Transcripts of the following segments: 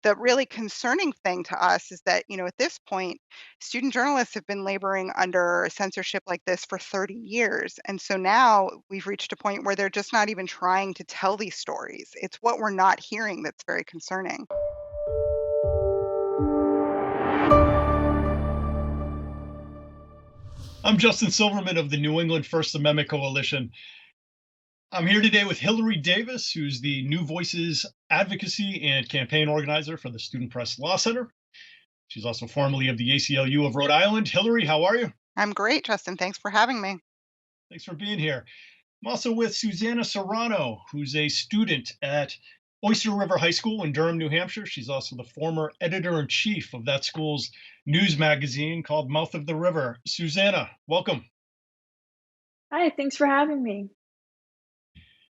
the really concerning thing to us is that, at this point, student journalists have been laboring under censorship like this for 30 years. And so now we've reached a point where they're just not even trying to tell these stories. It's what we're not hearing that's very concerning. I'm Justin Silverman of the New England First Amendment Coalition. I'm here today with Hillary Davis, who's the New Voices advocacy and campaign organizer for the Student Press Law Center. She's also formerly of the ACLU of Rhode Island. Hillary, how are you? I'm great, Justin. Thanks for having me. Thanks for being here. I'm also with Susanna Serrano, who's a student at Oyster River High School in Durham, New Hampshire. She's also the former editor in chief of that school's news magazine called Mouth of the River. Susanna, welcome. Hi, thanks for having me.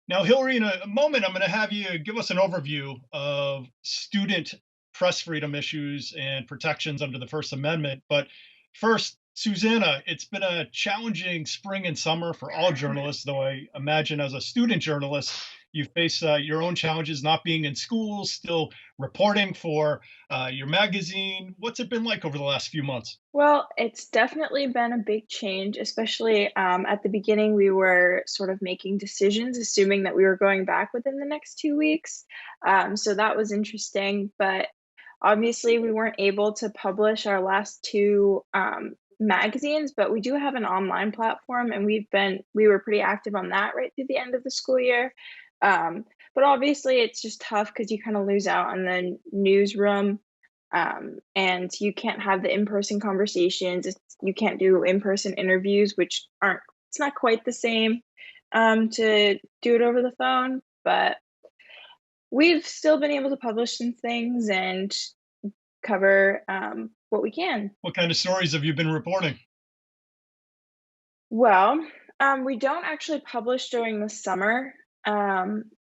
Now, Hillary, in a moment, I'm going to have you give us an overview of student press freedom issues and protections under the First Amendment. But first, Susanna, it's been a challenging spring and summer for all journalists, though I imagine as a student journalist, you face your own challenges not being in school, still reporting for your magazine. What's it been like over the last few months? Well, it's definitely been a big change, especially at the beginning. We were sort of making decisions, assuming that we were going back within the next 2 weeks. So that was interesting. But obviously, we weren't able to publish our last two magazines, but we do have an online platform, and we were pretty active on that right through the end of the school year. Um, but obviously, it's just tough because you kind of lose out on the newsroom, and you can't have the in-person conversations. You can't do in-person interviews, which aren't. It's not quite the same to do it over the phone, but we've still been able to publish some things and cover what we can. What kind of stories have you been reporting? Well, we don't actually publish during the summer,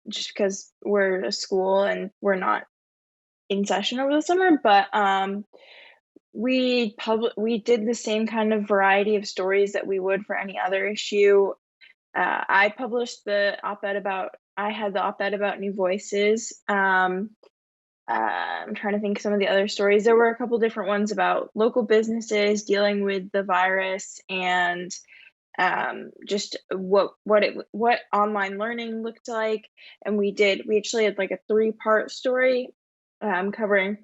just because we're a school and we're not in session over the summer. But we did the same kind of variety of stories that we would for any other issue. I published the op-ed about. I had the op-ed about New Voices. I'm trying to think some of the other stories. There were a couple different ones about local businesses dealing with the virus and just what online learning looked like. And we actually had like a three-part story covering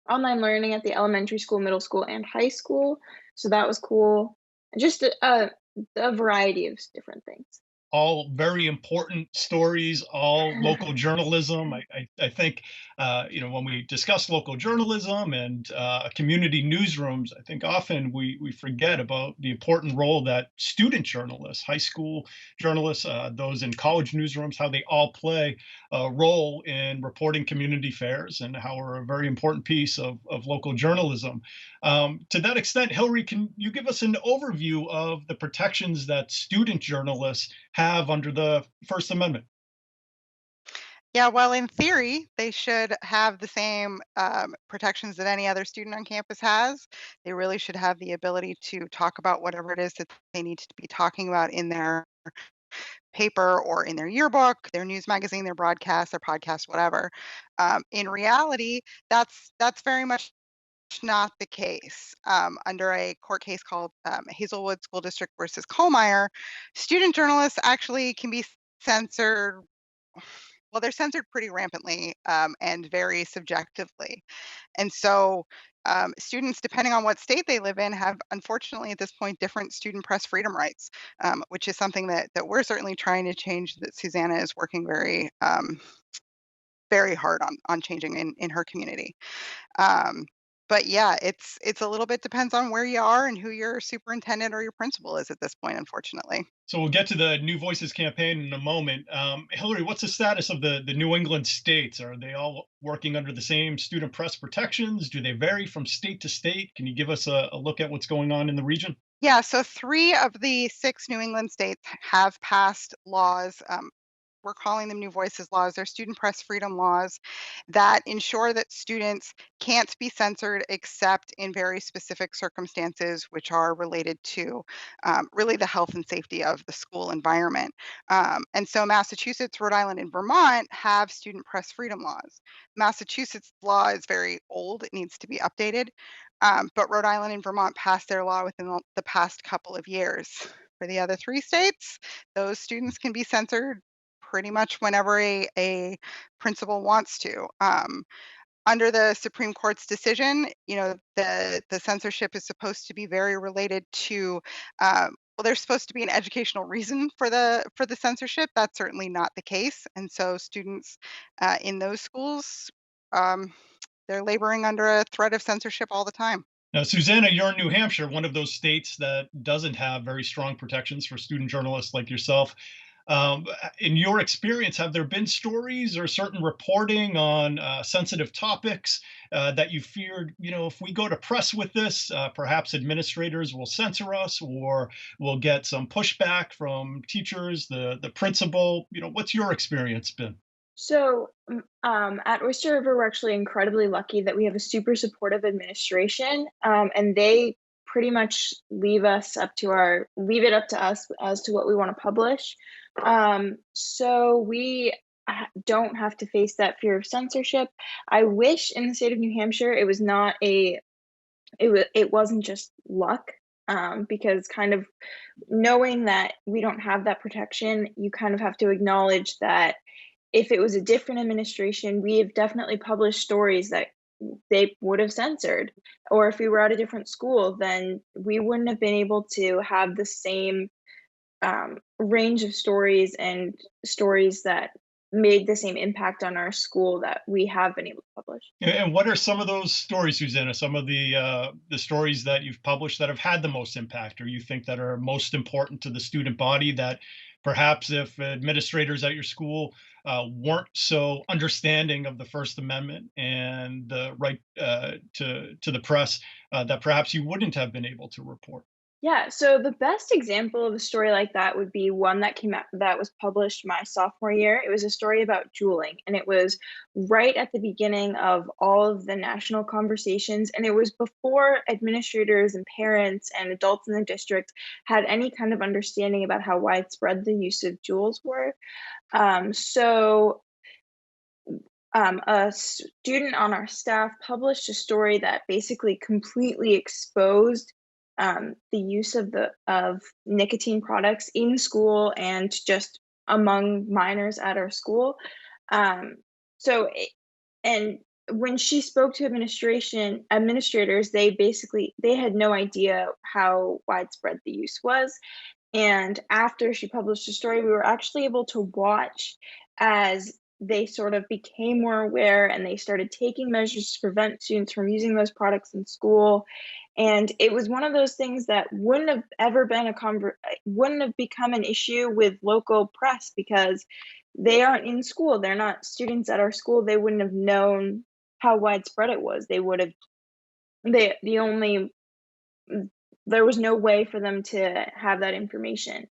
online learning at the elementary school, middle school, and high school. So that was cool. Just a variety of different things. All very important stories, all local journalism. I think, when we discuss local journalism and community newsrooms, I think often we forget about the important role that student journalists, high school journalists, those in college newsrooms, how they all play a role in reporting community fairs and how we're a very important piece of local journalism. To that extent, Hillary, can you give us an overview of the protections that student journalists have under the First Amendment? Yeah, well, in theory, they should have the same protections that any other student on campus has. They really should have the ability to talk about whatever it is that they need to be talking about in their paper or in their yearbook, their news magazine, their broadcast, their podcast, whatever. In reality, that's very much not the case. Under a court case called Hazelwood School District versus Kohlmeyer, student journalists actually can be censored. Well, they're censored pretty rampantly and very subjectively. And so students, depending on what state they live in, have unfortunately at this point different student press freedom rights, which is something that we're certainly trying to change. That Susanna is working very hard on changing in her community. Um, but yeah, it's a little bit depends on where you are and who your superintendent or your principal is at this point, unfortunately. So we'll get to the New Voices campaign in a moment. Hillary, what's the status of the New England states? Are they all working under the same student press protections? Do they vary from state to state? Can you give us a look at what's going on in the region? Yeah, so three of the six New England states have passed laws we're calling them New Voices laws. They're student press freedom laws that ensure that students can't be censored except in very specific circumstances, which are related to really the health and safety of the school environment. And so Massachusetts, Rhode Island, and Vermont have student press freedom laws. Massachusetts law is very old, it needs to be updated. But Rhode Island and Vermont passed their law within the past couple of years. For the other three states, those students can be censored pretty much whenever a principal wants to. Under the Supreme Court's decision, the censorship is supposed to be very related to well, there's supposed to be an educational reason for the censorship. That's certainly not the case, and so students in those schools, um, they're laboring under a threat of censorship all the time. Now, Susanna, you're in New Hampshire, one of those states that doesn't have very strong protections for student journalists like yourself. In your experience, have there been stories or certain reporting on sensitive topics that you feared, if we go to press with this, perhaps administrators will censor us or we'll get some pushback from teachers, the principal? What's your experience been? So, at Oyster River, we're actually incredibly lucky that we have a super supportive administration, and they pretty much leave it up to us as to what we want to publish. So we don't have to face that fear of censorship. I wish in the state of New Hampshire it was not it wasn't just luck. Because kind of knowing that we don't have that protection, you kind of have to acknowledge that if it was a different administration, we have definitely published stories that they would have censored. Or if we were at a different school, then we wouldn't have been able to have the same range of stories and stories that made the same impact on our school that we have been able to publish. And what are some of those stories, Susanna? Some of the stories that you've published that have had the most impact, or you think that are most important to the student body? That perhaps if administrators at your school weren't so understanding of the First Amendment and the right to the press, that perhaps you wouldn't have been able to report. Yeah, so the best example of a story like that would be one that came out that was published my sophomore year. It was a story about juuling, and it was right at the beginning of all of the national conversations, and it was before administrators and parents and adults in the district had any kind of understanding about how widespread the use of juuls were. So a student on our staff published a story that basically completely exposed the use of nicotine products in school and just among minors at our school. Um, so, and when she spoke to administrators, they had no idea how widespread the use was. And after she published the story, we were actually able to watch as they sort of became more aware and they started taking measures to prevent students from using those products in school. And it was one of those things that wouldn't have become an issue with local press because they aren't in school. They're not students at our school. They wouldn't have known how widespread it was. They would have they the only there was no way for them to have that information.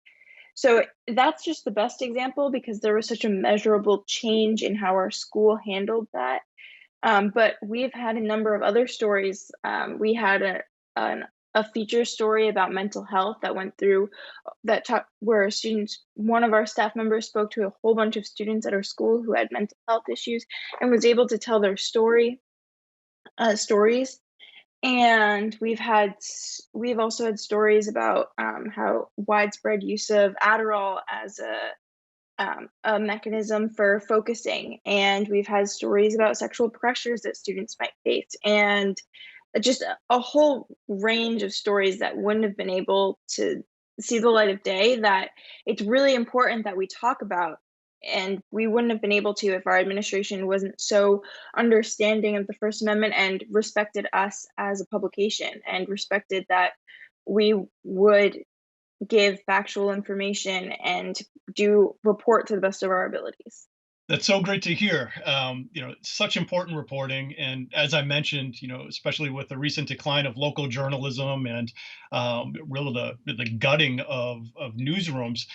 So that's just the best example because there was such a measurable change in how our school handled that. But we've had a number of other stories. We had a feature story about mental health that went through where one of our staff members spoke to a whole bunch of students at our school who had mental health issues and was able to tell their stories. And we've also had stories about how widespread use of Adderall as a mechanism for focusing, and we've had stories about sexual pressures that students might face, and just a whole range of stories that wouldn't have been able to see the light of day that it's really important that we talk about. And we wouldn't have been able to if our administration wasn't so understanding of the First Amendment and respected us as a publication and respected that we would give factual information and do report to the best of our abilities. That's so great to hear. Such important reporting, and as I mentioned, especially with the recent decline of local journalism and really the gutting of newsrooms,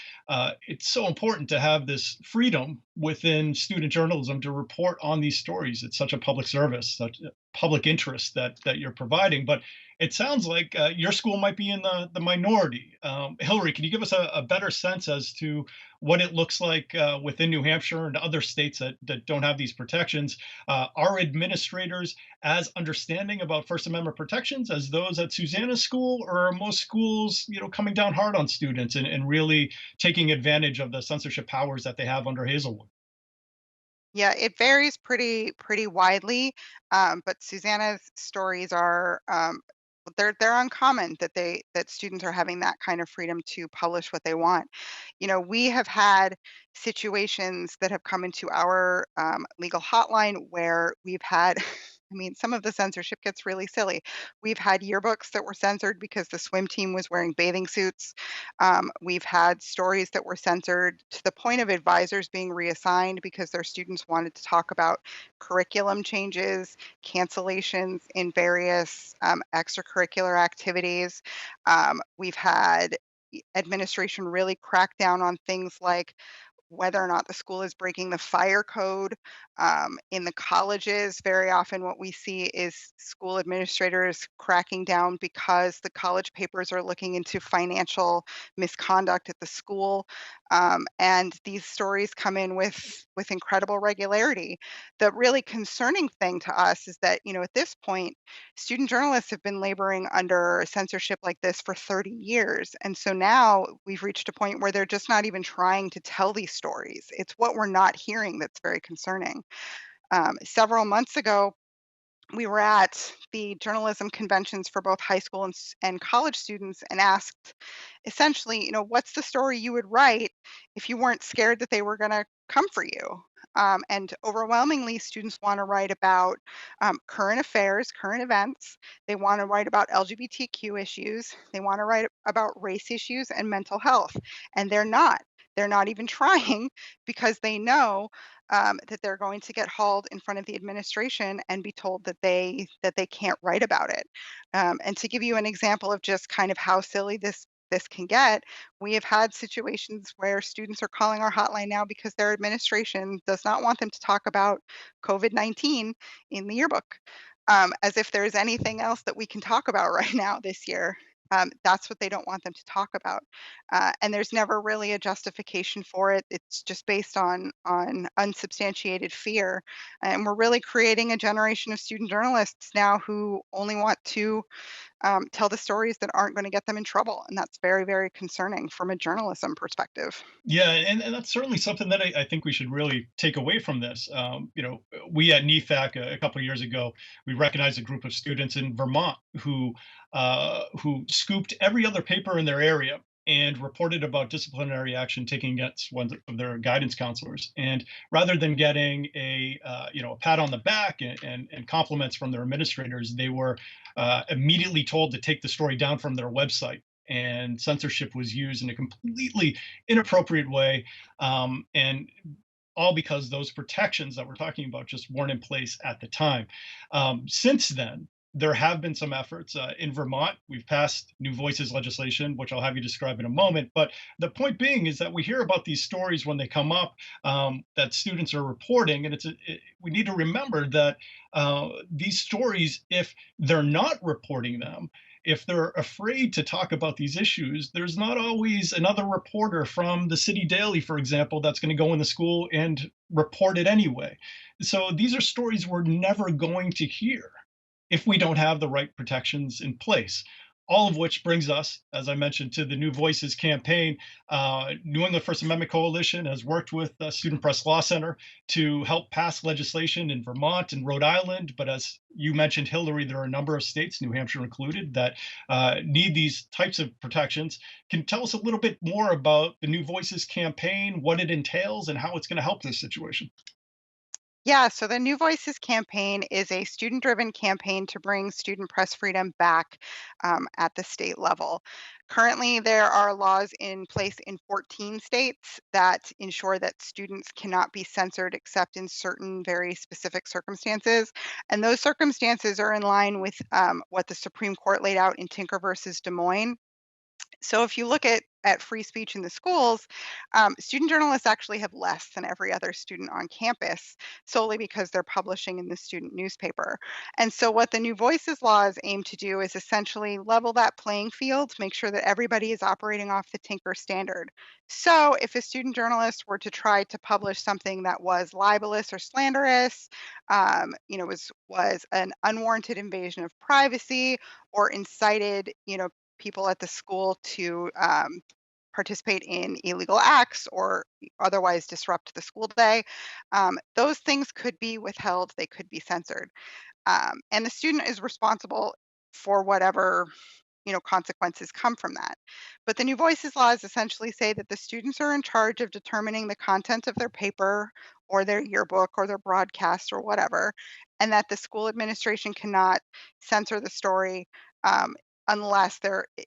it's so important to have this freedom within student journalism to report on these stories. It's such a public service, such a public interest that you're providing. But it sounds like your school might be in the minority. Hillary, can you give us a better sense as to what it looks like within New Hampshire and other states that don't have these protections? Are administrators as understanding about First Amendment protections as those at Susanna's school, or are most schools, coming down hard on students and really taking advantage of the censorship powers that they have under Hazelwood? Yeah, it varies pretty widely, but Susanna's stories are they're uncommon that students are having that kind of freedom to publish what they want. We have had situations that have come into our legal hotline where we've had. I mean, some of the censorship gets really silly. We've had yearbooks that were censored because the swim team was wearing bathing suits. We've had stories that were censored to the point of advisors being reassigned because their students wanted to talk about curriculum changes, cancellations in various extracurricular activities. We've had administration really crack down on things like whether or not the school is breaking the fire code. In the colleges, very often what we see is school administrators cracking down because the college papers are looking into financial misconduct at the school. And these stories come in with incredible regularity. The really concerning thing to us is that, at this point, student journalists have been laboring under censorship like this for 30 years. And so now we've reached a point where they're just not even trying to tell these stories. It's what we're not hearing that's very concerning. Several months ago, we were at the journalism conventions for both high school and college students and asked essentially, what's the story you would write if you weren't scared that they were going to come for you? And overwhelmingly, students want to write about current affairs, current events. They want to write about LGBTQ issues. They want to write about race issues and mental health. And they're not. They're not even trying because they know that they're going to get hauled in front of the administration and be told that they can't write about it. And to give you an example of just kind of how silly this can get, we have had situations where students are calling our hotline now because their administration does not want them to talk about COVID-19 in the yearbook, as if there's anything else that we can talk about right now this year. That's what they don't want them to talk about, and there's never really a justification for it. It's just based on unsubstantiated fear, and we're really creating a generation of student journalists now who only want to tell the stories that aren't going to get them in trouble, and that's very, very concerning from a journalism perspective. Yeah, and that's certainly something that I think we should really take away from this. We at NEFAC a couple of years ago, we recognized a group of students in Vermont who scooped every other paper in their area and reported about disciplinary action taken against one of their guidance counselors. And rather than getting a pat on the back and compliments from their administrators, they were immediately told to take the story down from their website, and censorship was used in a completely inappropriate way. And all because those protections that we're talking about just weren't in place at the time. Since then, there have been some efforts in Vermont. We've passed New Voices legislation, which I'll have you describe in a moment. But the point being is that we hear about these stories when they come up, that students are reporting, and we need to remember that these stories, if they're not reporting them, if they're afraid to talk about these issues, there's not always another reporter from the City Daily, for example, that's going to go in the school and report it anyway. So these are stories we're never going to hear if we don't have the right protections in place. All of which brings us, as I mentioned, to the New Voices campaign. New England First Amendment Coalition has worked with the Student Press Law Center to help pass legislation in Vermont and Rhode Island. But as you mentioned, Hillary, there are a number of states, New Hampshire included, that need these types of protections. Can you tell us a little bit more about the New Voices campaign, what it entails, and how it's going to help this situation? Yeah, so the New Voices campaign is a student driven campaign to bring student press freedom back at the state level. Currently, there are laws in place in 14 states that ensure that students cannot be censored except in certain very specific circumstances. And those circumstances are in line with what the Supreme Court laid out in Tinker versus Des Moines. So if you look at free speech in the schools, student journalists actually have less than every other student on campus solely because they're publishing in the student newspaper. And so what the New Voices laws aim to do is essentially level that playing field, make sure that everybody is operating off the Tinker standard. So if a student journalist were to try to publish something that was libelous or slanderous, was an unwarranted invasion of privacy or incited, people at the school to participate in illegal acts or otherwise disrupt the school day. Those things could be withheld, they could be censored. And the student is responsible for whatever consequences come from that. But the New Voices laws essentially say that the students are in charge of determining the content of their paper or their yearbook or their broadcast or whatever, and that the school administration cannot censor the story um, unless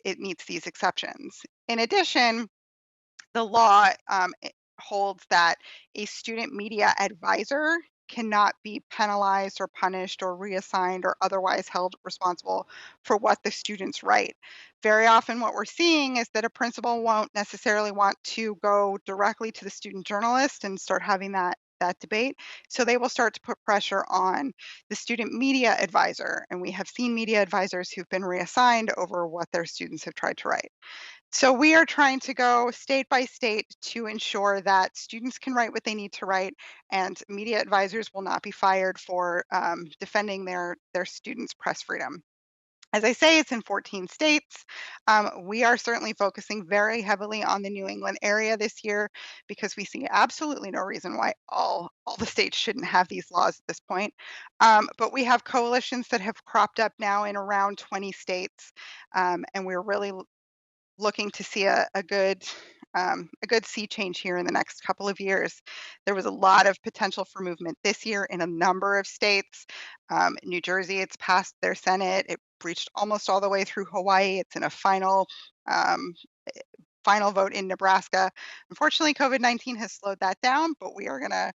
it meets these exceptions. In addition, the law holds that a student media advisor cannot be penalized or punished or reassigned or otherwise held responsible for what the students write. Very often, what we're seeing is that a principal won't necessarily want to go directly to the student journalist and start having that debate. So they will start to put pressure on the student media advisor. And we have seen media advisors who've been reassigned over what their students have tried to write. So we are trying to go state by state to ensure that students can write what they need to write, and media advisors will not be fired for defending their students' press freedom. As I say, it's in 14 states. We are certainly focusing very heavily on the New England area this year because we see absolutely no reason why all the states shouldn't have these laws at this point. But we have coalitions that have cropped up now in around 20 states, and we're really looking to see a good sea change here in the next couple of years. There was a lot of potential for movement this year in a number of states. New Jersey, it's passed their Senate. It reached almost all the way through Hawaii. It's in a um, final vote in Nebraska. Unfortunately, COVID-19 has slowed that down, but we are going to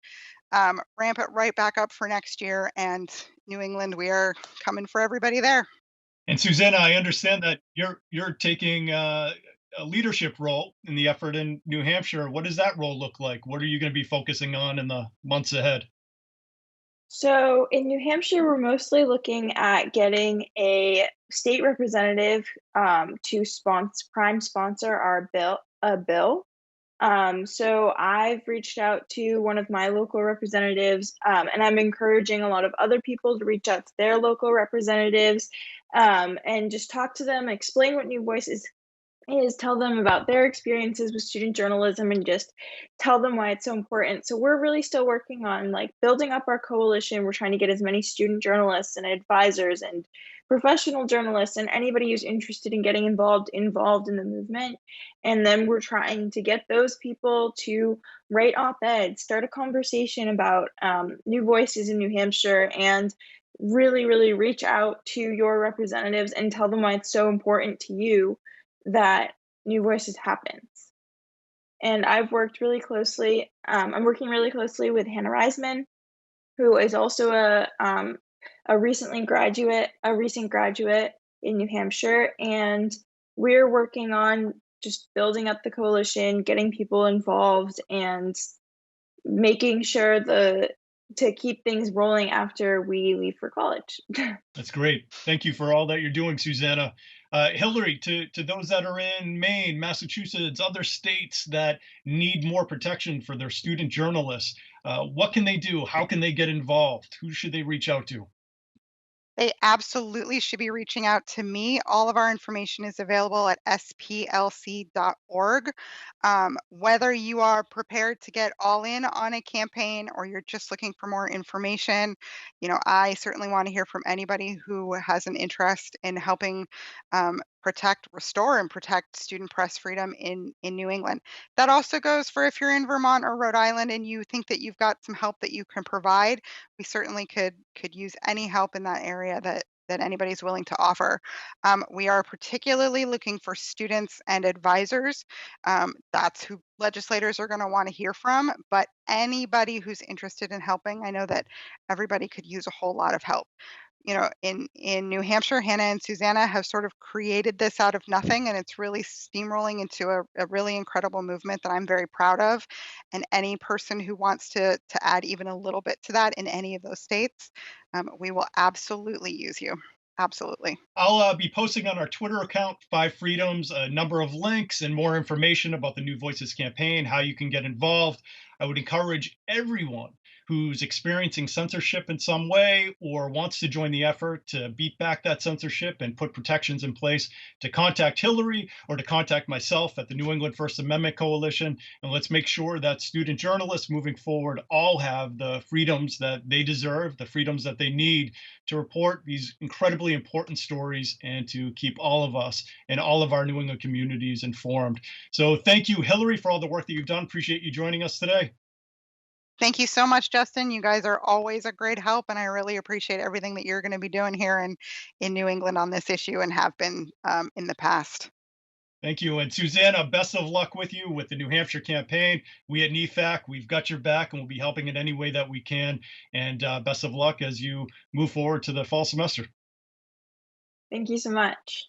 ramp it right back up for next year. And New England, we are coming for everybody there. And Susanna, I understand that you're taking a leadership role in the effort in New Hampshire. What does that role look like? What are you going to be focusing on in the months ahead? So in New Hampshire, we're mostly looking at getting a state representative to prime sponsor our bill. So I've reached out to one of my local representatives, and I'm encouraging a lot of other people to reach out to their local representatives and just talk to them, explain what New Voices is, tell them about their experiences with student journalism, and just tell them why it's so important. So we're really still working on like building up our coalition. We're trying to get as many student journalists and advisors and professional journalists and anybody who's interested in getting involved in the movement. And then we're trying to get those people to write op-eds, start a conversation about new voices in New Hampshire, and really reach out to your representatives and tell them why it's so important to you that New Voices happens. And I'm working really closely with Hannah Reisman, who is also a recent graduate in New Hampshire. And we're working on just building up the coalition, getting people involved, and making sure to keep things rolling after we leave for college. That's great. Thank you for all that you're doing, Susanna. Hillary, to those that are in Maine, Massachusetts, other states that need more protection for their student journalists, what can they do? How can they get involved? Who should they reach out to? They absolutely should be reaching out to me. All of our information is available at splc.org. Whether you are prepared to get all in on a campaign or you're just looking for more information, I certainly want to hear from anybody who has an interest in helping restore and protect student press freedom in New England. That also goes for if you're in Vermont or Rhode Island and you think that you've got some help that you can provide. We certainly could use any help in that area that anybody's willing to offer. We are particularly looking for students and advisors. That's who legislators are going to want to hear from, but anybody who's interested in helping, I know that everybody could use a whole lot of help. In New Hampshire, Hannah and Susanna have sort of created this out of nothing, and it's really steamrolling into a really incredible movement that I'm very proud of. And any person who wants to add even a little bit to that in any of those states, we will absolutely use you. Absolutely. I'll be posting on our Twitter account, Five Freedoms, a number of links and more information about the New Voices campaign, how you can get involved. I would encourage everyone who's experiencing censorship in some way or wants to join the effort to beat back that censorship and put protections in place to contact Hillary or to contact myself at the New England First Amendment Coalition. And let's make sure that student journalists moving forward all have the freedoms that they deserve, the freedoms that they need to report these incredibly important stories and to keep all of us and all of our New England communities informed. So thank you, Hillary, for all the work that you've done. Appreciate you joining us today. Thank you so much, Justin. You guys are always a great help, and I really appreciate everything that you're going to be doing here in New England on this issue and have been in the past. Thank you. And Susanna, best of luck with you with the New Hampshire campaign. We at NEFAC, we've got your back and we'll be helping in any way that we can. And best of luck as you move forward to the fall semester. Thank you so much.